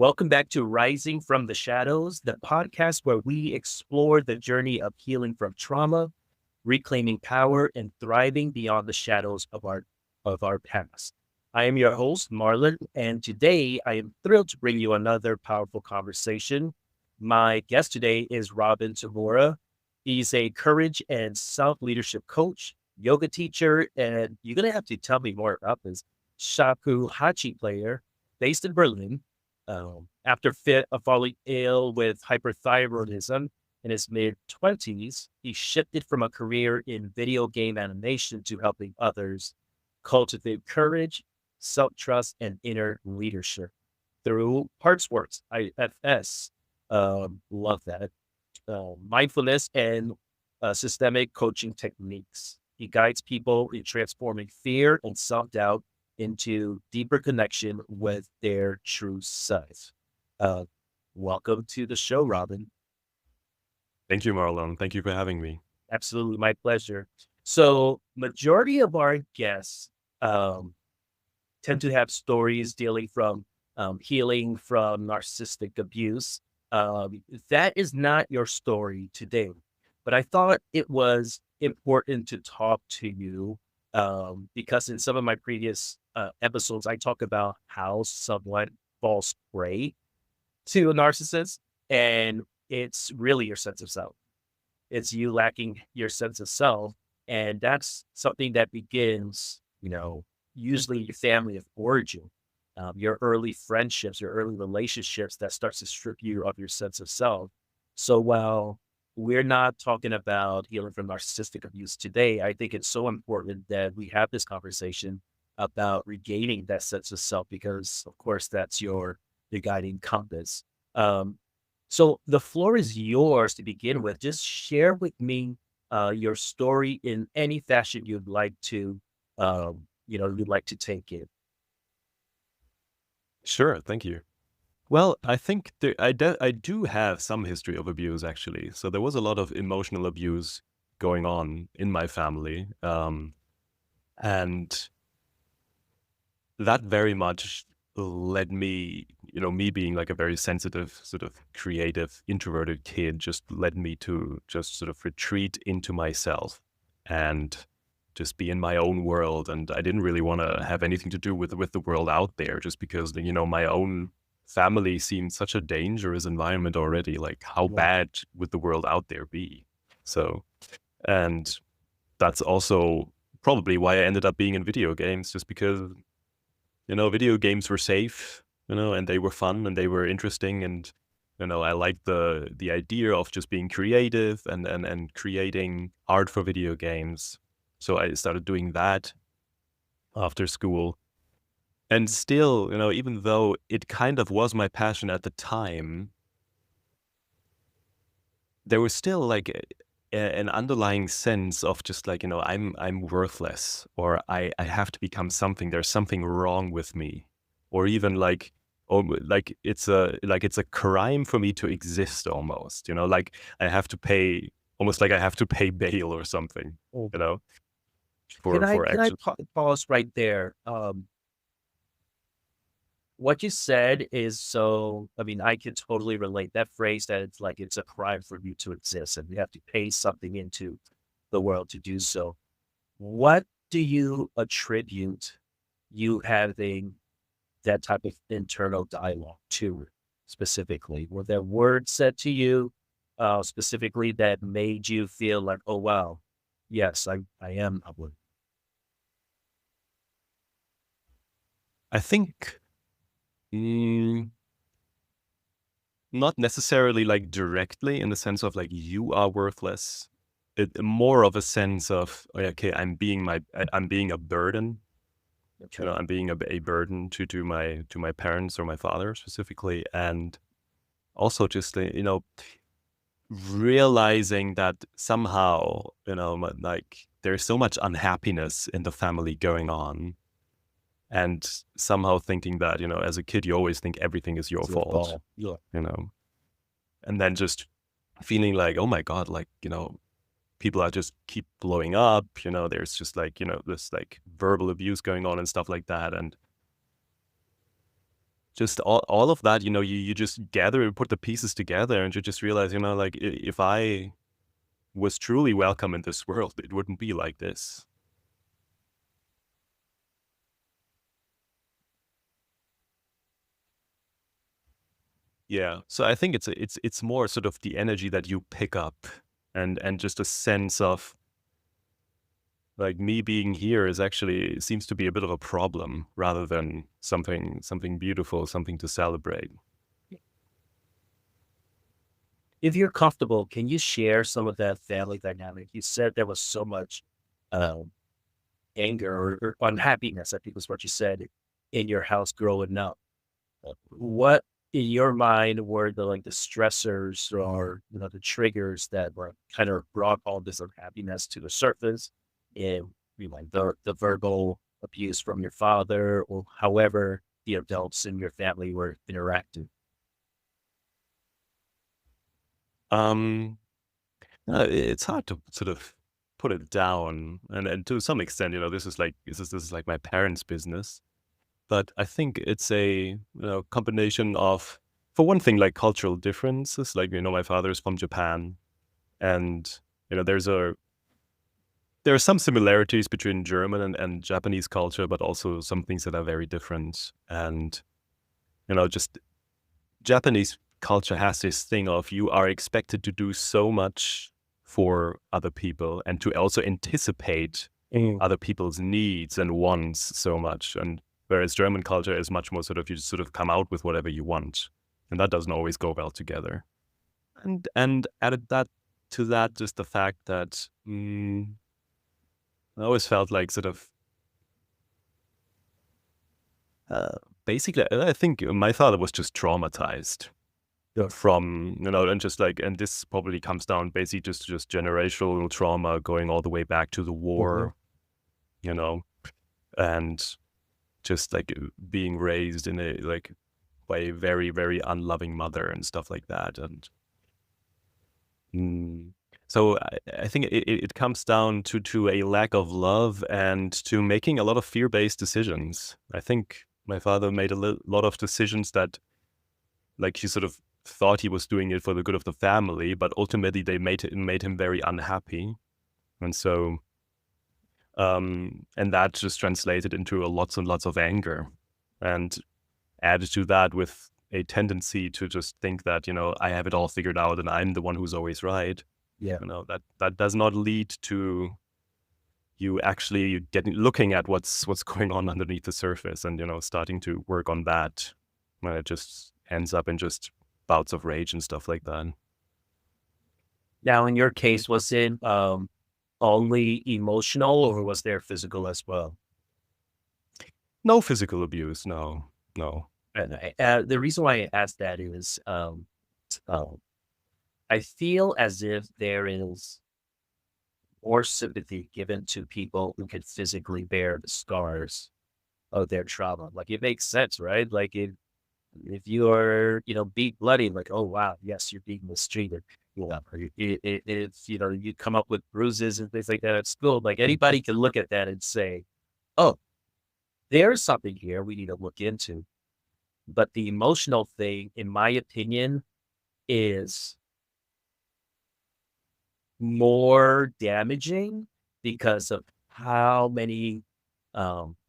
Welcome back to Rising from the Shadows, the podcast where we explore the journey of healing from trauma, reclaiming power, and thriving beyond the shadows of our past. I am your host, Marlon, and today I am thrilled to bring you another powerful conversation. My guest today is Robin Tamura. He's a courage and self-leadership coach, yoga teacher, and you're gonna have to tell me more about this shakuhachi player based in Berlin. After falling ill with hyperthyroidism in his mid-20s, he shifted from a career in video game animation to helping others cultivate courage, self-trust, and inner leadership through Heartworks, IFS. Love that. Mindfulness and systemic coaching techniques. He guides people in transforming fear and self-doubt into deeper connection with their true self. Uh, Welcome to the show, Robin. Thank you, Marlon. Thank you for having me. Absolutely, my pleasure. So, majority of our guests um, tend to have stories dealing from healing from narcissistic abuse. That is not your story today, but I thought it was important to talk to you because in some of my previous episodes, I talk about how someone falls prey to a narcissist, and it's really your sense of self. It's you lacking your sense of self, and that's something that begins, usually your family of origin, your early friendships, your early relationships that starts to strip you of your sense of self. So while we're not talking about healing from narcissistic abuse today, I think it's so important that we have this conversation about regaining that sense of self because, of course, that's your guiding compass. Um, so the floor is yours to begin with. Just share with me your story in any fashion you'd like to take it. Sure, thank you. Well, I think I do have some history of abuse, actually. So there was a lot of emotional abuse going on in my family. And that very much led me, me being like a very sensitive, sort of creative, introverted kid, just led me to just sort of retreat into myself and just be in my own world. And I didn't really want to have anything to do with the world out there, just because, my own family seemed such a dangerous environment already. Like, how Yeah. bad would the world out there be? So, and that's also probably why I ended up being in video games, just because video games were safe, and they were fun and they were interesting. And, I liked the idea of just being creative and creating art for video games. So I started doing that after school. And still, even though it kind of was my passion at the time, there was still like an underlying sense of just like, I'm worthless, or I have to become something. There's something wrong with me, or even like, oh, like it's a crime for me to exist almost, like I have to pay, almost like I have to pay bail or something, Oh, you know, Can for I for can I action. pause right there? What you said is so. I mean, I can totally relate that phrase that it's like it's a crime for you to exist, and you have to pay something into the world to do so. What do you attribute you having that type of internal dialogue to specifically? Were there words said to you specifically that made you feel like, oh, wow, yes, I am ugly? I think mm, not necessarily like directly in the sense of like you are worthless. More of a sense of, oh, okay, I'm being a burden. Okay. I'm being a burden to my parents or my father specifically, and also just realizing that somehow like there's so much unhappiness in the family going on, and somehow thinking that as a kid you always think everything is your It's your fault, fault. Yeah. you know, and then just feeling like, oh my god, like people are just keep blowing up, there's just like this like verbal abuse going on and stuff like that. And just all of that, you just gather and put the pieces together, and you just realize, like if I was truly welcome in this world, it wouldn't be like this. Yeah. So I think it's more sort of the energy that you pick up, and just a sense of like me being here is actually seems to be a bit of a problem rather than something beautiful, something to celebrate. If you're comfortable, can you share some of that family dynamic? You said there was so much um, anger or unhappiness, I think was what you said, in your house growing up. What in your mind were the like the stressors or the triggers that were kind of brought all this unhappiness to the surface? And like the verbal abuse from your father or however the adults in your family were interacting. Um, it's hard to sort of put it down, and to some extent, this is like my parents' business. But I think it's a combination of, for one thing, like cultural differences. Like my father is from Japan, and there are some similarities between German and Japanese culture, but also some things that are very different. And just Japanese culture has this thing of you are expected to do so much for other people and to also anticipate Mm. other people's needs and wants so much. And whereas German culture is much more sort of you just sort of come out with whatever you want. And that doesn't always go well together. And added that to that, just the fact that I always felt like sort of uh, basically, I think my father was just traumatized Yeah. from, and just like, and this probably comes down basically just generational trauma going all the way back to the Mhm. war, you know, and just like being raised in a like by a very, very unloving mother and stuff like that. And mm, so I think it comes down to a lack of love and to making a lot of fear-based decisions. I think my father made a lot of decisions that like he sort of thought he was doing it for the good of the family, but ultimately they made him very unhappy. And so and that just translated into lots and lots of anger. And added to that with a tendency to just think that, I have it all figured out and I'm the one who's always right. Yeah. That does not lead to you actually looking at what's going on underneath the surface and, starting to work on that. When it just ends up in just bouts of rage and stuff like that. Now, in your case, was it only emotional or was there physical as well? No physical abuse, no, no. And the reason why I asked that is um, I feel as if there is more sympathy given to people who can physically bear the scars of their trauma. Like it makes sense, right? Like if you are, beat bloody, like, oh wow, yes, you're being mistreated. Or if you come up with bruises and things like that at school, like anybody can look at that and say, oh, there's something here we need to look into. But the emotional thing, in my opinion, is more damaging because of how many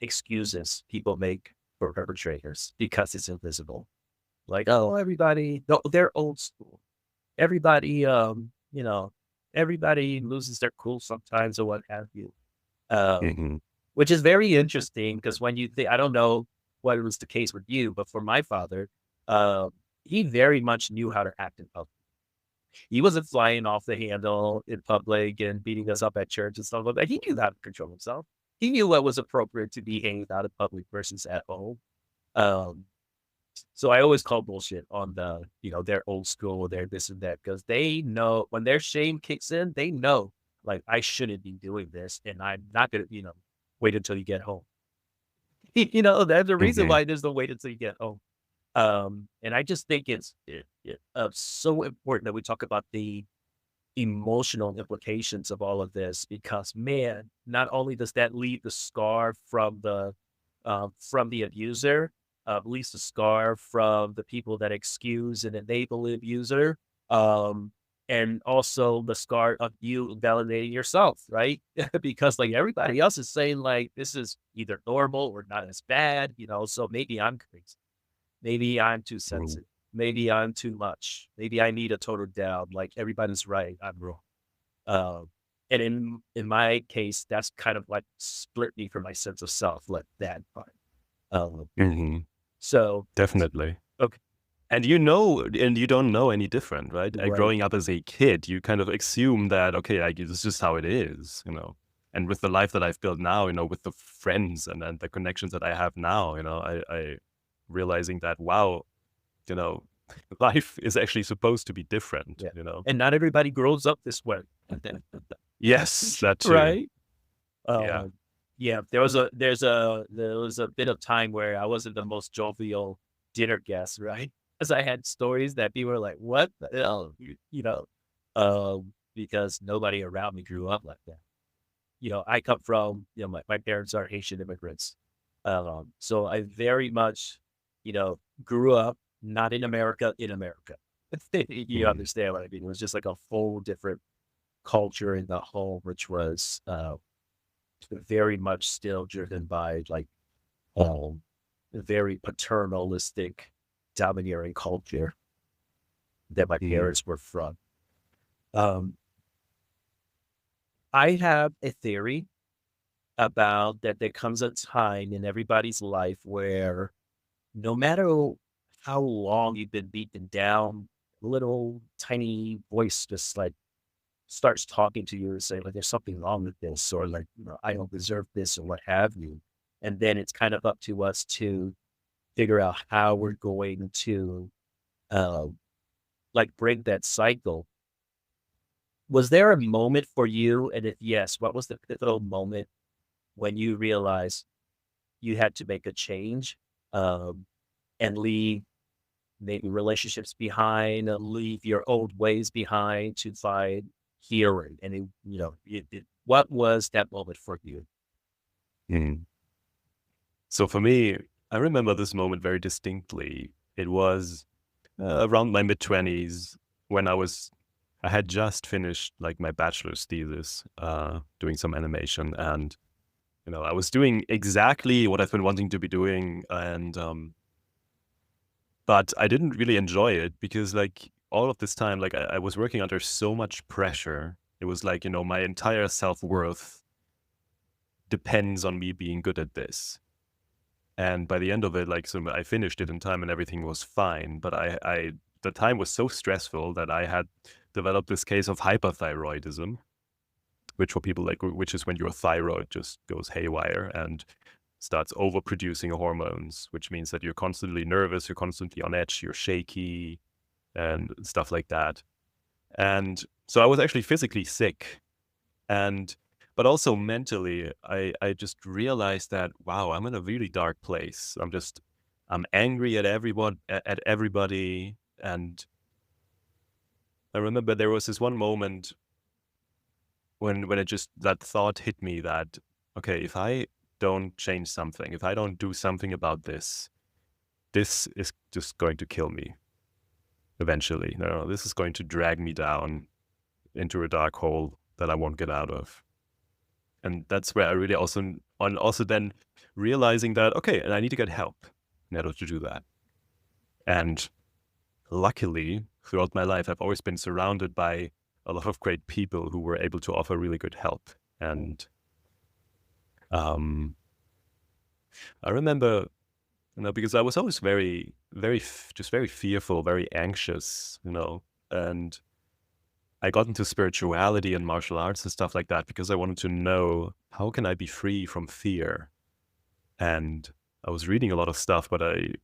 excuses people make for perpetrators because it's invisible. Like, oh, everybody, no, they're old school. Everybody, everybody loses their cool sometimes or what have you. Um, Mhm, which is very interesting because when you think, I don't know what was the case with you, but for my father, he very much knew how to act in public. He wasn't flying off the handle in public and beating us up at church and stuff like that. He knew how to control himself. He knew what was appropriate to be hanging out in public versus at home. Um, so I always call bullshit on their old school, their this and that, because they know when their shame kicks in, they know like I shouldn't be doing this and I'm not gonna, wait until you get home. That's the reason mhm, why there's no wait until you get home. And I just think it's so important that we talk about the emotional implications of all of this because man, not only does that leave the scar from the abuser, at least a scar from the people that excuse and enable the abuser. Um, and also the scar of you validating yourself, right? Because like everybody else is saying like this is either normal or not as bad, so maybe I'm crazy. Maybe I'm too True. sensitive. Maybe I'm too much. Maybe I need a total down. Like everybody's right. I'm wrong. Um, and in my case, that's kind of like split me from my sense of self, like that part. Um, Hmm. so Definitely. okay, And and you don't know any different, right? right, Growing up as a kid, you kind of assume that, okay, like, this is just how it is. And with the life that I've built now, with the friends and the connections that I have now, I realizing that, wow, you know, life is actually supposed to be yeah. different. And not everybody grows up this way, Yes, that too. right? Yeah. Um, yeah, there was a bit of time where I wasn't the most jovial dinner guest, right? Because I had stories that people were like, "What the hell?" Because nobody around me grew up like that. I come from, my parents are Haitian immigrants. So I very much, grew up not in America, in America. You Mm, understand what I mean? It was just like a full different culture in the home, which was very much still driven by like um very paternalistic domineering culture that my mm, parents were from. Um, I have a theory about that there comes a time in everybody's life where no matter how long you've been beaten down, little tiny voice just like starts talking to you and saying like there's something wrong with this or like I don't deserve this or what have you. And then it's kind of up to us to figure out how we're going to uh, like break that cycle. Was there a moment for you? And if yes, what was the pivotal moment when you realized you had to make a change um, and leave maybe relationships behind, leave your old ways behind to find healing? And what was that moment for you? mm. So for me, I remember this moment very distinctly. It was around my mid-20s when I had just finished like my bachelor's thesis, doing some animation, and I was doing exactly what I've been wanting to be doing, and but I didn't really enjoy it because like all of this time, like I was working under so much pressure. It was like my entire self-worth depends on me being good at this. And by the end of it, like, so I finished it in time and everything was fine. But the time was so stressful that I had developed this case of hyperthyroidism, which for people like, which is when your thyroid just goes haywire and starts overproducing hormones, which means that you're constantly nervous, you're constantly on edge, you're shaky and stuff like that. And so I was actually physically sick. And but also mentally, I just realized that, wow, I'm in a really dark place. I'm angry at everybody. And I remember there was this one moment when it just, that thought hit me that, okay, if I don't change something, if I don't do something about this, this is just going to kill me eventually. No, this is going to drag me down into a dark hole that I won't get out of. And that's where I really also then realizing that, okay, and I need to get help in order to do that. And luckily, throughout my life, I've always been surrounded by a lot of great people who were able to offer really good help. And um, I remember, because I was always very, very, just very fearful, very anxious, and I got into spirituality and martial arts and stuff like that because I wanted to know, how can I be free from fear? And I was reading a lot of stuff, but I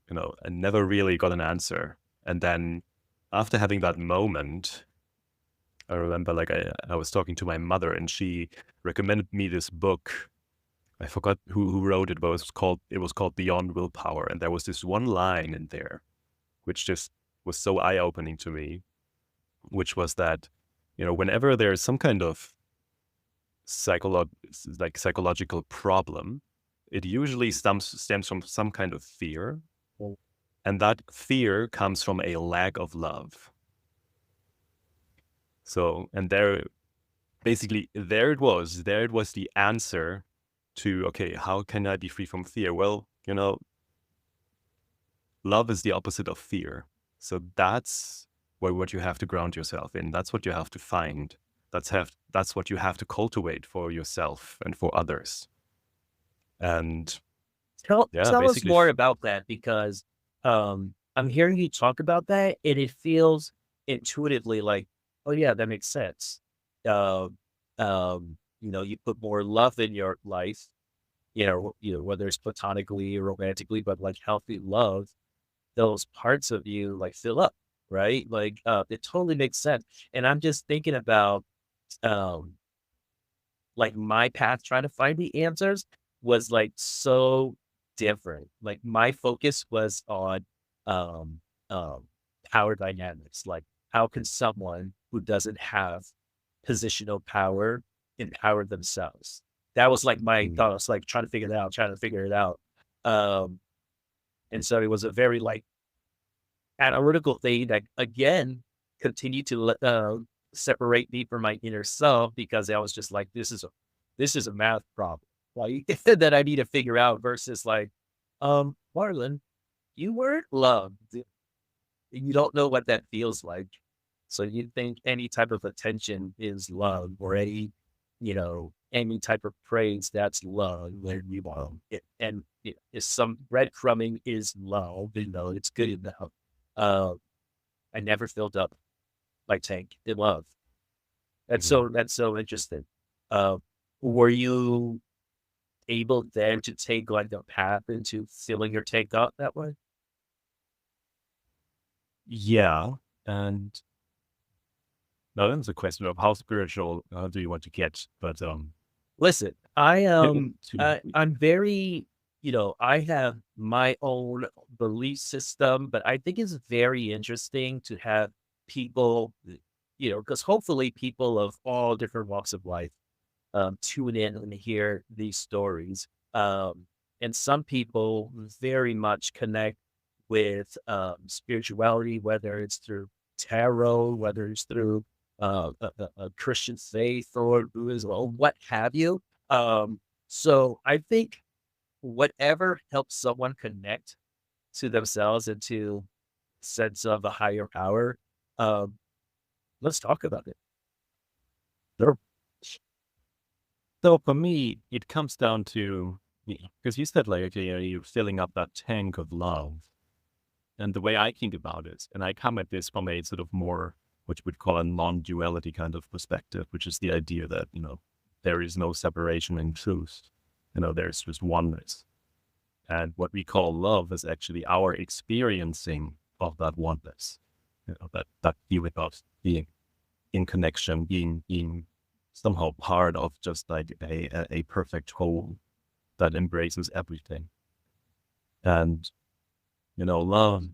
never really got an answer. And then after having that moment, I remember like I was talking to my mother and she recommended me this book. I forgot who wrote it, but it was called Beyond Willpower. And there was this one line in there, which just was so eye-opening to me, which was that, whenever there's some kind of psycholo- psychological problem, it usually stems from some kind of fear. And that fear comes from a lack of love. So, and basically, there it was the answer to, okay, how can I be free from fear? Well, love is the opposite of fear. So that's what you have to ground yourself in. That's what you have to find. That's what you have to cultivate for yourself and for others. And yeah, Tell us basically, more about that because I'm hearing you talk about that and it feels intuitively like, oh yeah, that makes sense. Um, you put more love in your life, whether it's platonically or romantically, but like healthy love, those parts of you like fill up, right? Like it totally makes sense. And I'm just thinking about um like my path trying to find the answers was like so different. Like my focus was on um um power dynamics. Like how can someone who doesn't have positional power empower themselves? That was like my mm, thought. I was like trying to figure it out. Um and so it was a very like analytical thing that again continued to separate me from my inner self because I was just like, this is a math problem, like that I need to figure out versus like, Marlon, you weren't loved. You don't know what that feels like. So you think any type of attention is love or any type of praise that's love when you want it. And if some breadcrumbing is love, it's good enough. Uh, I never filled up my tank in love. mhm. That's so interesting. Uh, were you able then to take like the path into filling your tank up that way? Yeah. And now then it's a question of how spiritual do you want to get? But Listen, I'm very, I have my own belief system, but I think it's very interesting to have people, because hopefully people of all different walks of life tune in and hear these stories. And some people very much connect with spirituality, whether it's through tarot, whether it's through a Christian faith or Buddhism or what have you. So I think whatever helps someone connect to themselves and to sense of a higher power, um, let's talk about it. sure. So for me, it comes down to, because you said like, okay, you're filling up that tank of love. And the way I think about it, and I come at this from a sort of more, what you would call a non-duality kind of perspective, which is the idea that, there is no separation in truth. There's just oneness. And what we call love is actually our experiencing of that oneness. That feeling of being in connection, being somehow part of just like a perfect whole that embraces everything. And love.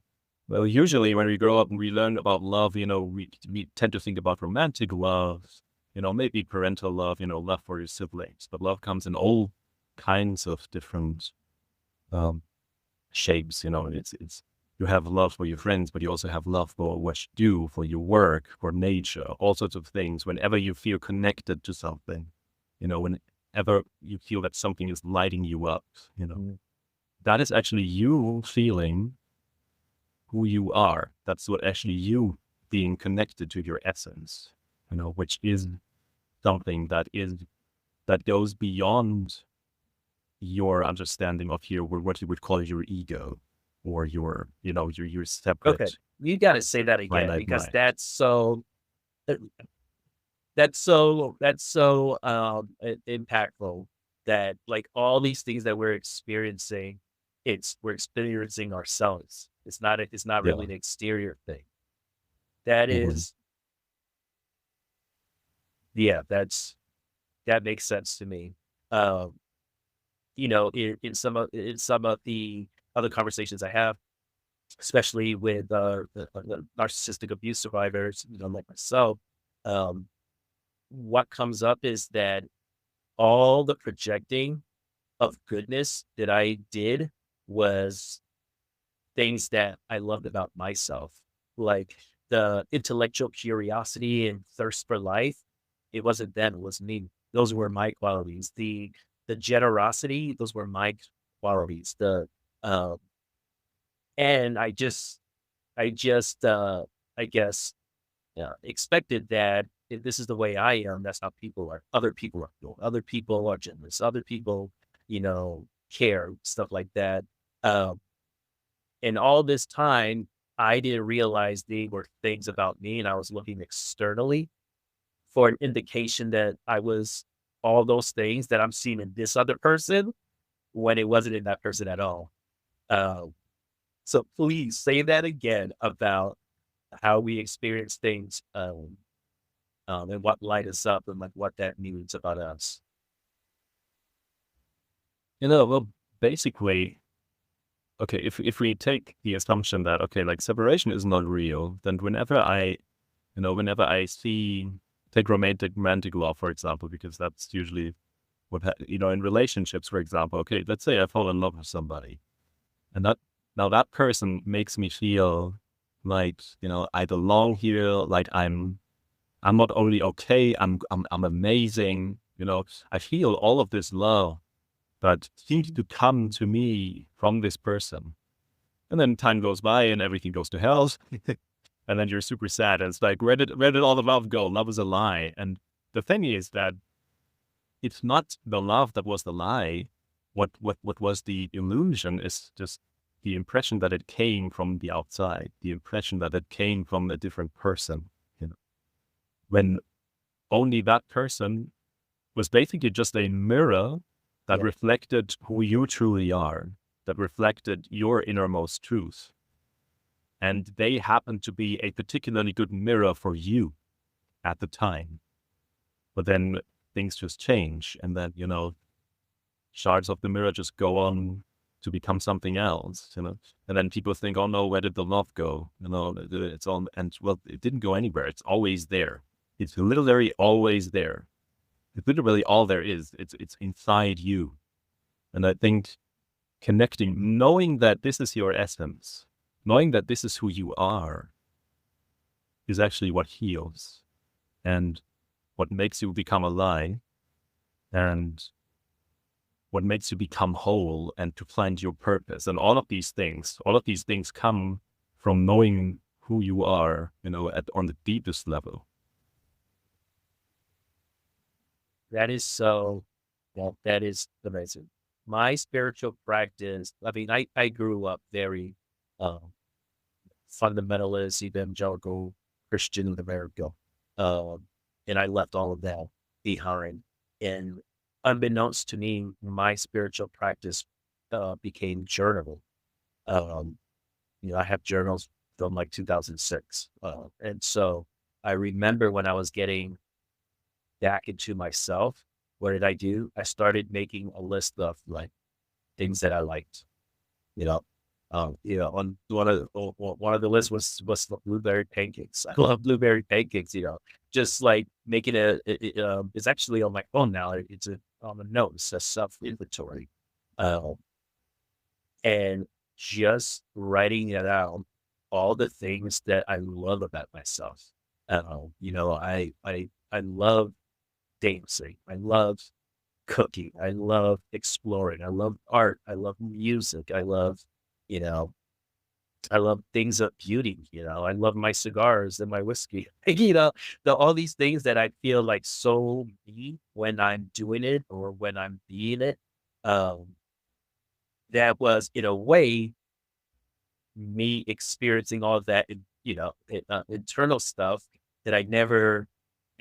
Well, usually when we grow up and we learn about love, we tend to think about romantic love, maybe parental love, love for your siblings. But love comes in all kinds of different um, shapes. It's you have love for your friends, but you also have love for what you do, for your work, for nature, all sorts of things. Whenever you feel connected to something, whenever you feel that something is lighting you up, that is actually you feeling who you are. That's what actually you being connected to your essence, which is something that goes beyond your understanding of what you would call your ego or your Okay, separate you got to say that again finite because mind. uh, that's so impactful that like all these things that we're experiencing, we're experiencing ourselves. It's not really Yeah. an exterior thing. That Mhm. is, yeah, that makes sense to me. Um, in some of the other conversations I have, especially with the narcissistic abuse survivors, like myself, um, what comes up is that all the projecting of goodness that I did was things that I loved about myself, like the intellectual curiosity and thirst for life. It wasn't them, it was me. Those were my qualities. The generosity, those were my qualities. Um, and I just, I guess, expected that if this is the way I am, that's how people are. Other people are cool. Other people are generous. Other people, care, stuff like that. Um, and all this time, I didn't realize they were things about me, and I was looking externally for an indication that I was all those things that I'm seeing in this other person when it wasn't in that person at all. Um, so please say that again about how we experience things, and what light us up and like what that means about us. Well, basically, okay, if we take the assumption that, okay, like separation is not real, then whenever I see, take romantic love, for example, because that's usually in relationships, for example, okay, let's say I fall in love with somebody, and that person makes me feel like, I belong here, like I'm not only okay, I'm amazing, I feel all of this love that seems to come to me from this person. And then time goes by and everything goes to hell. And then you're super sad. And it's like, where did all the love go? Love is a lie. And the thing is that it's not the love that was the lie. What was the illusion is just the impression that it came from the outside, the impression that it came from a different person, when only that person was basically just a mirror that Yeah, reflected who you truly are, that reflected your innermost truth. And they happened to be a particularly good mirror for you at the time. But then things just change. And then, shards of the mirror just go on to become something else, And then people think, oh no, where did the love go? It's all, and well, it didn't go anywhere. It's always there. It's literally always there. It's literally all there is. It's inside you. And I think connecting, knowing that this is your essence, knowing that this is who you are, is actually what heals and what makes you become alive and what makes you become whole and to find your purpose. And all of these things come from knowing who you are, on the deepest level. that is so, well, that is amazing. My spiritual practice, I mean, I grew up very um, fundamentalist, evangelical Christian in America. Um, and I left all of that behind. And unbeknownst to me, my spiritual practice became journaling. Um, I have journals from like 2006. And so I remember when I was getting back into myself, what did I do? I started making a list of like things that I liked, you know. On one of the lists was the blueberry pancakes. I love blueberry pancakes. Just like making it's actually on my phone now. It's on a note. It says self inventory, um, and just writing it out, all the things that I love about myself. I love dancing. I love cooking. I love exploring. I love art. I love music. You know, I love things of beauty. I love my cigars and my whiskey. All these things that I feel like so me when I'm doing it or when I'm being it. Um, that was in a way me experiencing all of that, internal stuff that I never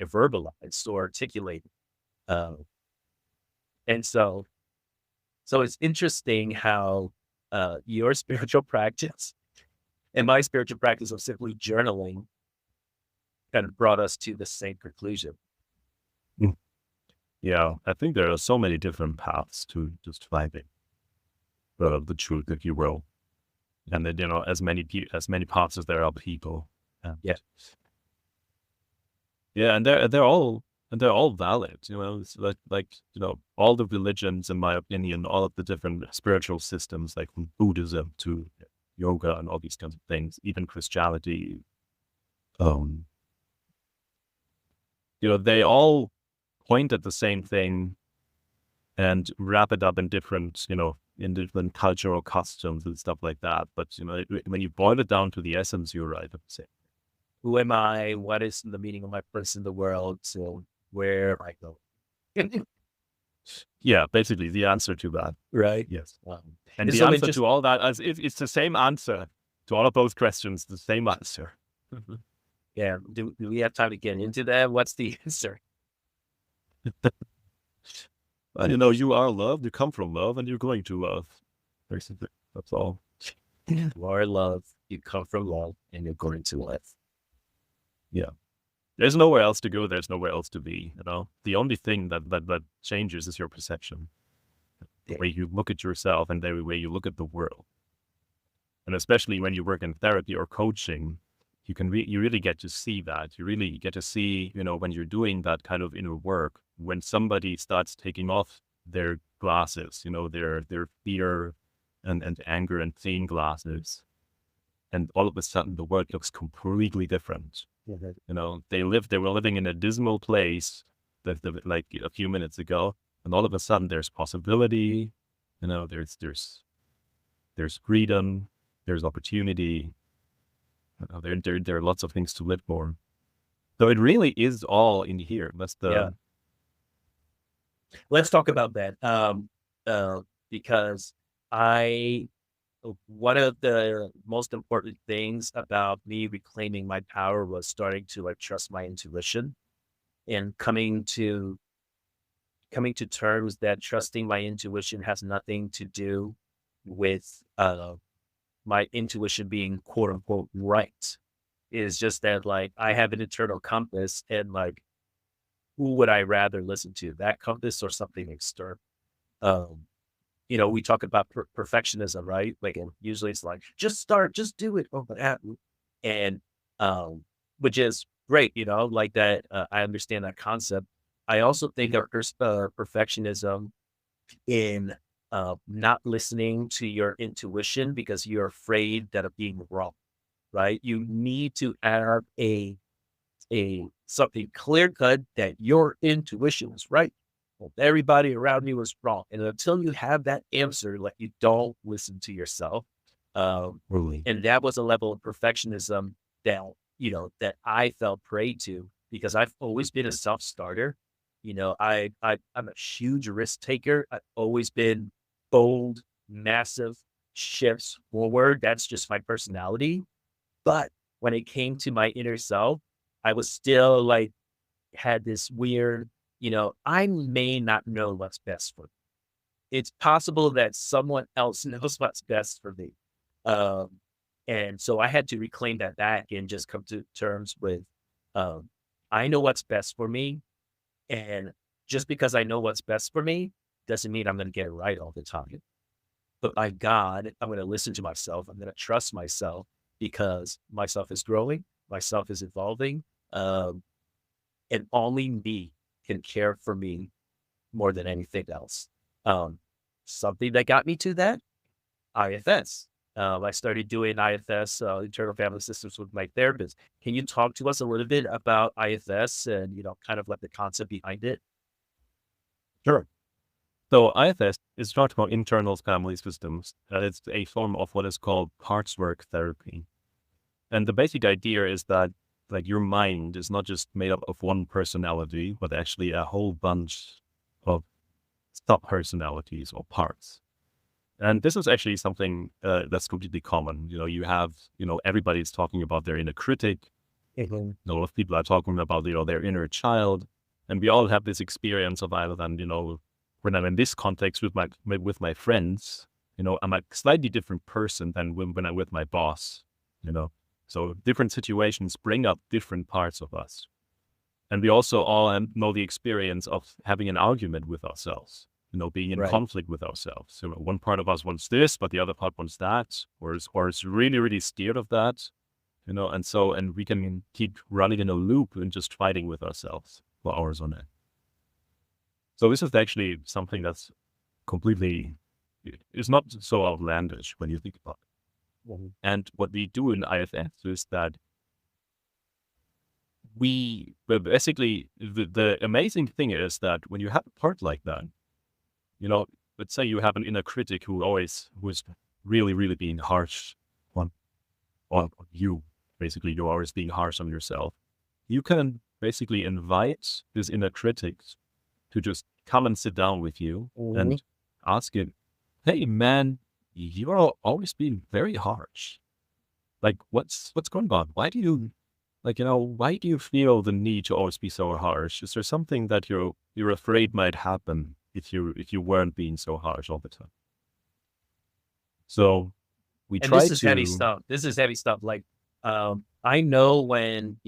verbalized or articulated. Um, and so it's interesting how your spiritual practice and my spiritual practice of simply journaling kind of brought us to the same conclusion. Mm. Yeah, I think there are so many different paths to just finding the truth, if you will. And then, as many paths as there are people. And Yeah. yeah, and they're all valid, it's like, all the religions, in my opinion, all of the different spiritual systems, like from Buddhism to, yoga and all these kinds of things, even Christianity. Um, they all point at the same thing and wrap it up in different, in different cultural customs and stuff like that. But, when you boil it down to the essence, you're right. I'd say. Who am I? What is the meaning of my place in the world? So where am I going? Yeah, basically the answer to that. Right. Yes. And And the so answer to all that, it's the same answer to all of those questions, the same answer. Yeah. Do we have time to get into that? What's the answer? And you are love, you come from love, and you're going to love. Basically, that's all. You are love. You come from love, and you're going to live. Yeah. There's nowhere else to go. There's nowhere else to be. The only thing that changes is your perception, the way you look at yourself, and the way you look at the world. And especially when you work in therapy or coaching, you really get to see that. You really get to see, when you're doing that kind of inner work, when somebody starts taking off their glasses, their fear and anger and pain glasses, and all of a sudden the world looks completely different. They were living in a dismal place like a few minutes ago, and all of a sudden there's possibility, there's freedom, there's opportunity. There are lots of things to live for. So it really is all in here. That's the Let's talk about that. Because one of the most important things about me reclaiming my power was starting to trust my intuition and coming to terms that trusting my intuition has nothing to do with my intuition being quote unquote right. It's just that like I have an internal compass and like who would I rather listen to, that compass or something external? Um, we talk about perfectionism, right? Like, and usually it's like, just start, just do it. Oh, and, which is great, like that. I understand that concept. I also think of perfectionism in not listening to your intuition because you're afraid that of being wrong, right? You need to have a something clear cut that your intuition is right. Well, everybody around you is wrong. And until you have that answer, like you don't listen to yourself. really. And that was a level of perfectionism that, that I fell prey to because I've always been a self-starter. I'm a huge risk taker. I've always been bold, massive shifts forward. That's just my personality. But when it came to my inner self, I was still like, had this weird, I may not know what's best for me. It's possible that someone else knows what's best for me. Um, and so I had to reclaim that back and just come to terms with, um, I know what's best for me. And just because I know what's best for me doesn't mean I'm going to get it right all the time. But by God, I'm going to listen to myself. I'm going to trust myself because myself is growing, myself is evolving. And only me can care for me more than anything else. Something that got me to that, IFS. I started doing IFS, internal family systems with my therapist. Can you talk to us a little bit about IFS and, kind of like the concept behind it? Sure. So IFS is talked about internal family systems, and it's a form of what is called parts work therapy. And the basic idea is that like your mind is not just made up of one personality, but actually a whole bunch of sub-personalities or parts. And this is actually something that's completely common. You have, everybody's talking about their inner critic. A lot of people are talking about, their inner child. And we all have this experience of either than, when I'm in this context with my friends, I'm a slightly different person than when I'm with my boss, So different situations bring up different parts of us. And we also all know the experience of having an argument with ourselves, being in conflict with ourselves. So one part of us wants this, but the other part wants that, or is really, really scared of that, and we can keep running in a loop and just fighting with ourselves for hours on end. So this is actually something that's completely, it's not so outlandish when you think about it. And what we do in IFS is that but basically, the amazing thing is that when you have a part like that, let's say you have an inner critic who's really, really being harsh on, on you. Basically, you're always being harsh on yourself. You can basically invite this inner critic to just come and sit down with you and ask him, "Hey, man, you're always being very harsh. Like, what's going on? Why do you why do you feel the need to always be so harsh? Is there something that you're afraid might happen if you weren't being so harsh all the time?" So we And this try is heavy to, stuff. This is heavy stuff. Like, I know when,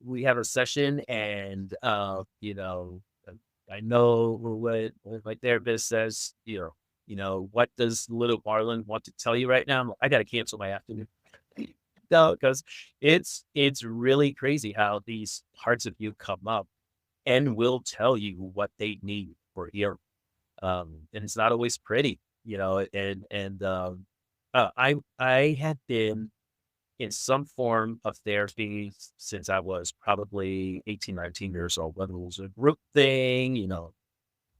we have a session and, I know what my therapist says, what does little Marlon want to tell you right now? I'm like, I got to cancel my afternoon. No, because it's really crazy how these parts of you come up and will tell you what they need for healing. And it's not always pretty, I had been in some form of therapy since I was probably 18, 19 years old, whether it was a group thing,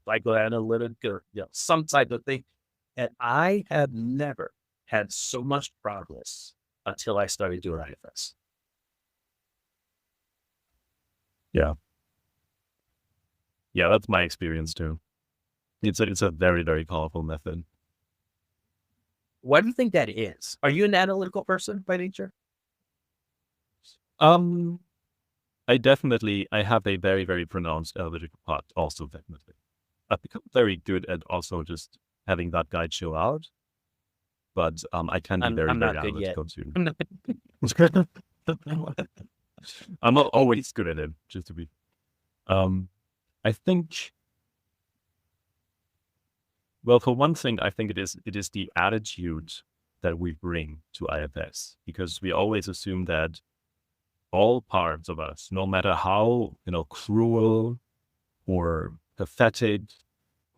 psychoanalytic or, some type of thing. And I had never had so much progress until I started doing IFS. yeah, yeah, that's my experience too. It's a very, very powerful method. What do you think that is? Are you an analytical person by nature? Um, I have a very, very pronounced analytical part also, definitely. I've become very good at also just having that guide show out, but I can be very, I'm very not good yet. analytical too. I'm not- I'm not always good at it, just to be. Um, I think, well, for one thing, I think it is the attitude that we bring to IFS, because we always assume that all parts of us, no matter how, cruel or pathetic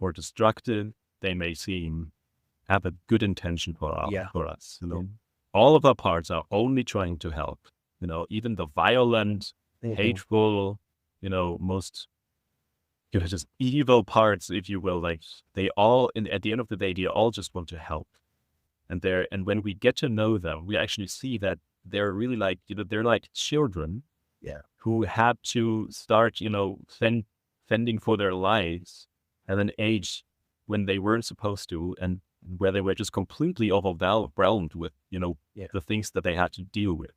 or destructive they may seem, have a good intention Yeah. for us. All of our parts are only trying to help. Even the violent, hateful, most just evil parts, if you will, like they all, at the end of the day, they all just want to help. And when we get to know them, we actually see that they're really like, they're like children, Yeah. who had to start, fending for their lives at an age when they weren't supposed to, and where they were just completely overwhelmed with, Yeah. the things that they had to deal with.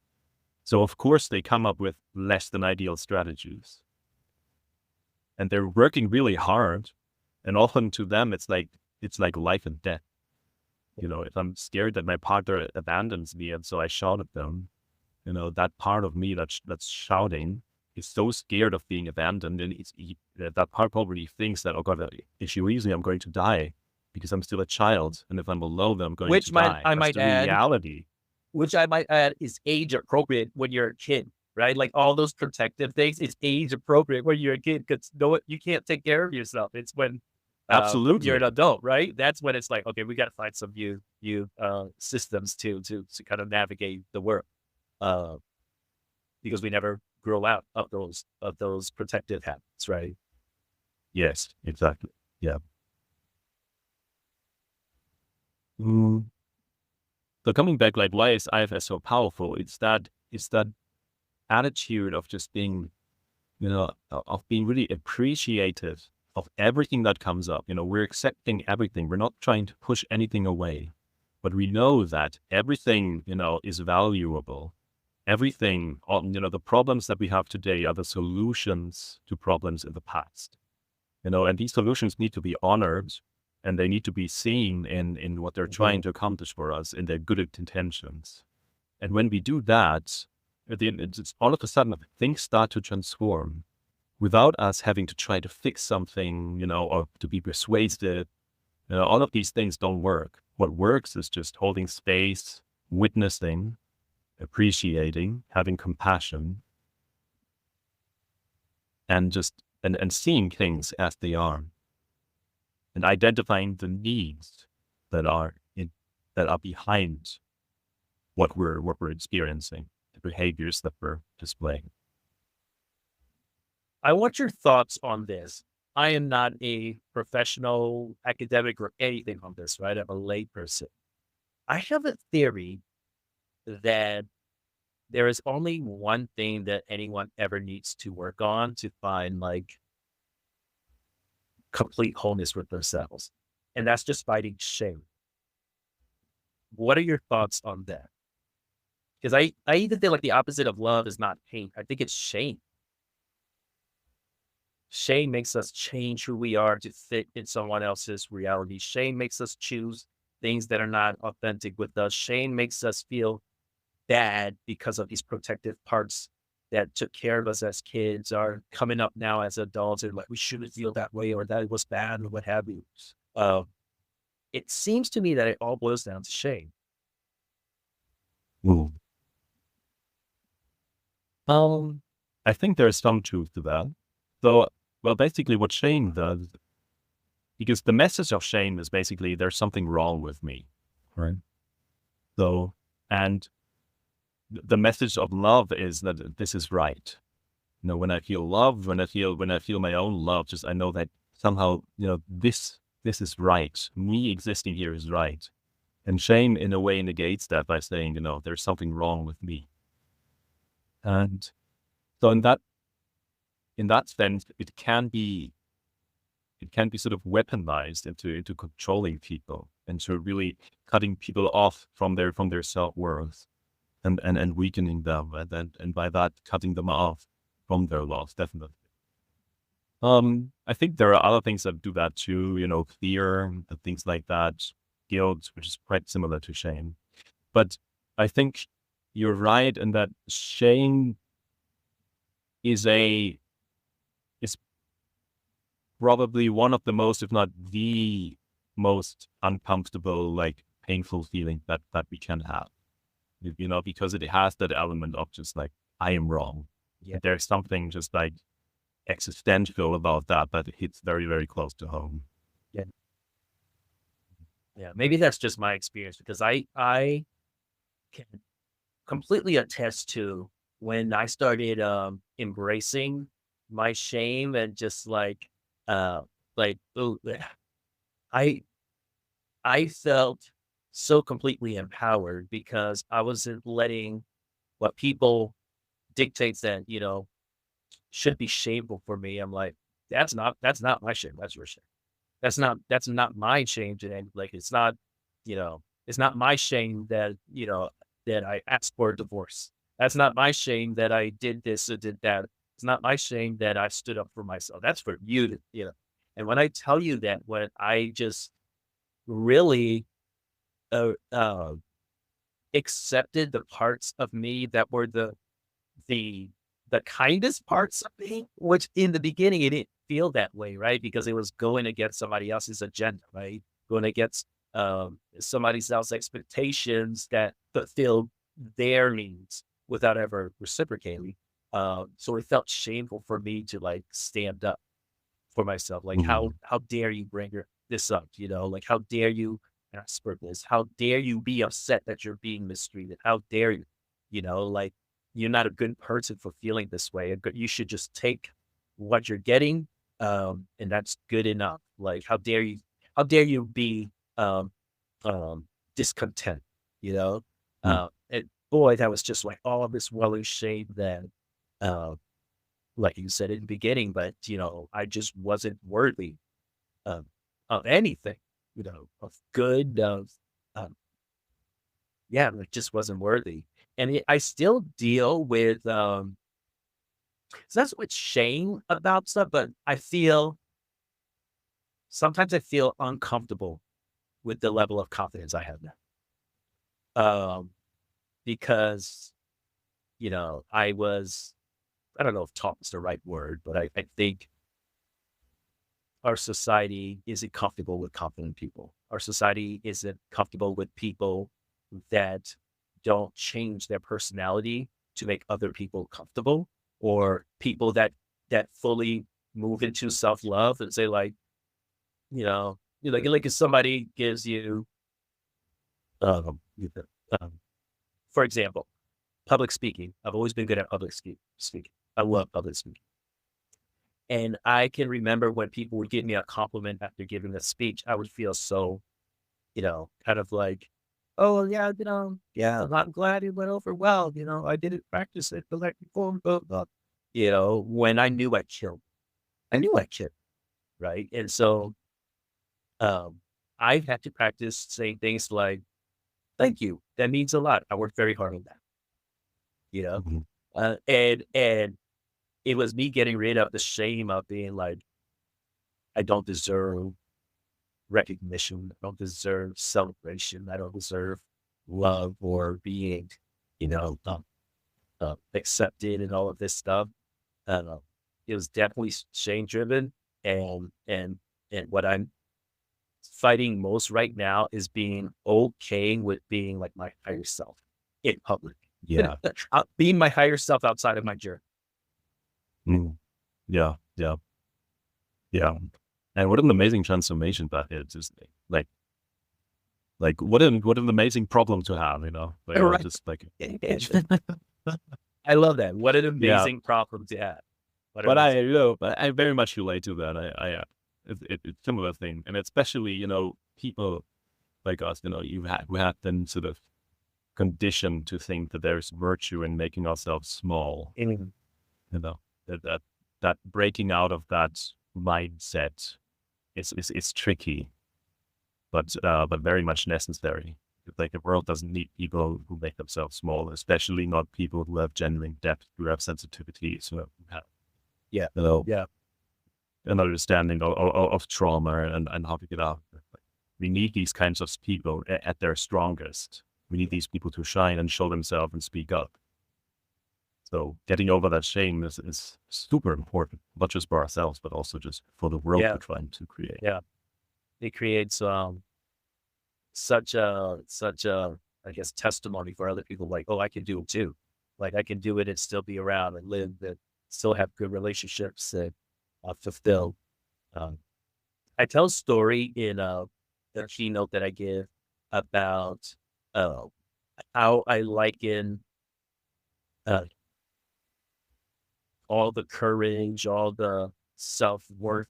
So of course they come up with less than ideal strategies, and they're working really hard. And often to them, it's like life and death. If I'm scared that my partner abandons me, and so I shout at them, that part of me that's shouting is so scared of being abandoned, and that part probably thinks that, oh God, if she leaves me, I'm going to die because I'm still a child, and if I'm alone, then I'm going to Which die. I That's might the add, reality. is age appropriate when you're a kid, right? Like all those protective things is age appropriate when you're a kid because you can't take care of yourself. It's when you're an Absolutely. adult, right? That's when it's like, okay, we got to find some new systems to kind of navigate the world, uh, because we never grow out of those protective habits, right? Yes, exactly. Yeah. Mm. So coming back, like, why is IFS so powerful? It's that attitude of just being, of being really appreciative of everything that comes up. We're accepting everything. We're not trying to push anything away, but we know that everything, is valuable. Everything, the problems that we have today are the solutions to problems in the past. And these solutions need to be honored, and they need to be seen in what they're trying to accomplish for us, in their good intentions. And when we do that, at the end, it's all of a sudden things start to transform without us having to try to fix something, or to be persuasive. All of these things don't work. What works is just holding space, witnessing, appreciating, having compassion, and just and seeing things as they are, and identifying the needs that are behind what we're experiencing, the behaviors that we're displaying. I want your thoughts on this. I am not a professional academic or anything on this, right? I'm a lay person. I have a theory that there is only one thing that anyone ever needs to work on to find like complete wholeness with themselves. And that's just fighting shame. What are your thoughts on that? Because I even feel like the opposite of love is not hate. I think it's shame. Shame makes us change who we are to fit in someone else's reality. Shame makes us choose things that are not authentic with us. Shame makes us feel bad because of these protective parts that took care of us as kids are coming up now as adults and like we shouldn't feel that way or that was bad or what have you. Uh, it seems to me that it all boils down to shame. Ooh. Um, I think there's some truth to that. So, well, basically, what shame does, because the message of shame is basically there's something wrong with me, right? So, and the message of love is that this is right. When I feel love, when I feel my own love, just I know that somehow, this is right. Me existing here is right. And shame in a way negates that by saying, there's something wrong with me. And so in that sense, it can be sort of weaponized into controlling people and to really cutting people off from their self-worth and weakening them and by that cutting them off from their love, definitely. I think there are other things that do that too, fear and things like that, guilt, which is quite similar to shame. But I think you're right in that shame is probably one of the most, if not the most uncomfortable, like painful feeling that we can have. Because it has that element of just like, I am wrong. Yeah. There's something just like existential about that hits very, very close to home. Yeah. Yeah. Maybe that's just my experience because I can completely attest to when I started embracing my shame and just uh ooh, I I felt so completely empowered because I wasn't letting what people dictates that, should be shameful for me. I'm like, that's not my shame. That's your shame. That's not my shame today. Like it's not my shame that, that I asked for a divorce. That's not my shame that I did this or did that. It's not my shame that I stood up for myself. That's for you to. And when I tell you that, when I just really uh, uh, accepted the parts of me that were the the kindest parts of me, which in the beginning, it didn't feel that way, right? Because it was going against somebody else's agenda, right? Going against somebody else's expectations that fulfilled their needs without ever reciprocating. So it felt shameful for me to like stand up for myself. Like Mhm. how dare you bring this up? Like how dare you ask for this? How dare you be upset that you're being mistreated? How dare you? Like you're not a good person for feeling this way. You should just take what you're getting, and that's good enough. Like how dare you? How dare you be um, discontent? You know, Mm. and boy, that was just like all of this welling shame that uh, like you said in the beginning, but I just wasn't worthy of anything, of good, um, yeah, it just wasn't worthy. And I still deal with so that's with shame about stuff, but sometimes I feel uncomfortable with the level of confidence I have now. Because I don't know if taught is the right word, but I think our society isn't comfortable with confident people. Our society isn't comfortable with people that don't change their personality to make other people comfortable, or people that fully move into self-love and say like, like if somebody gives you, you know, um, for example, public speaking. I've always been good at public speaking. I love public speaking. And I can remember when people would give me a compliment after giving a speech, I would feel so, kind of like, oh yeah, yeah, I'm glad it went over well. I didn't practice it the night before, blah, blah. When I knew I killed, right? And so um, I've had to practice saying things like, thank you. That means a lot. I worked very hard on that, you know? Mhm. And it was me getting rid of the shame of being like, I don't deserve recognition. I don't deserve celebration. I don't deserve love or being, you know, um, accepted and all of this stuff. Uh, it was definitely shame driven, and what I'm fighting most right now is being okay with being like my higher self in public. Yeah. Being my higher self outside of my journey. Mm. Yeah. Yeah. Yeah. And what an amazing transformation that is, isn't it? Like what an amazing problem to have, Right. just like I love that. What an yeah. amazing problem to have. What an But amazing. I very much relate to that. It's a similar thing, and especially people like us, who have been sort of conditioned to think that there's virtue in making ourselves small. Mhm. You know that breaking out of that mindset is tricky, but very much necessary. Like the world doesn't need people who make themselves small, especially not people who have genuine depth, who have sensitivities, who have Yeah. you know Yeah. an understanding of trauma and how to get out. We need these kinds of people at their strongest. We need these people to shine and show themselves and speak up. So getting over that shame is super important, not just for ourselves, but also just for the world Yeah. we're trying to create. Yeah. It creates such a I guess testimony for other people like, oh, I can do it too. Like I can do it and still be around and live and still have good relationships and fulfill. Um, I tell a story in the keynote that I give about uh, how I liken uh, all the courage, all the self-worth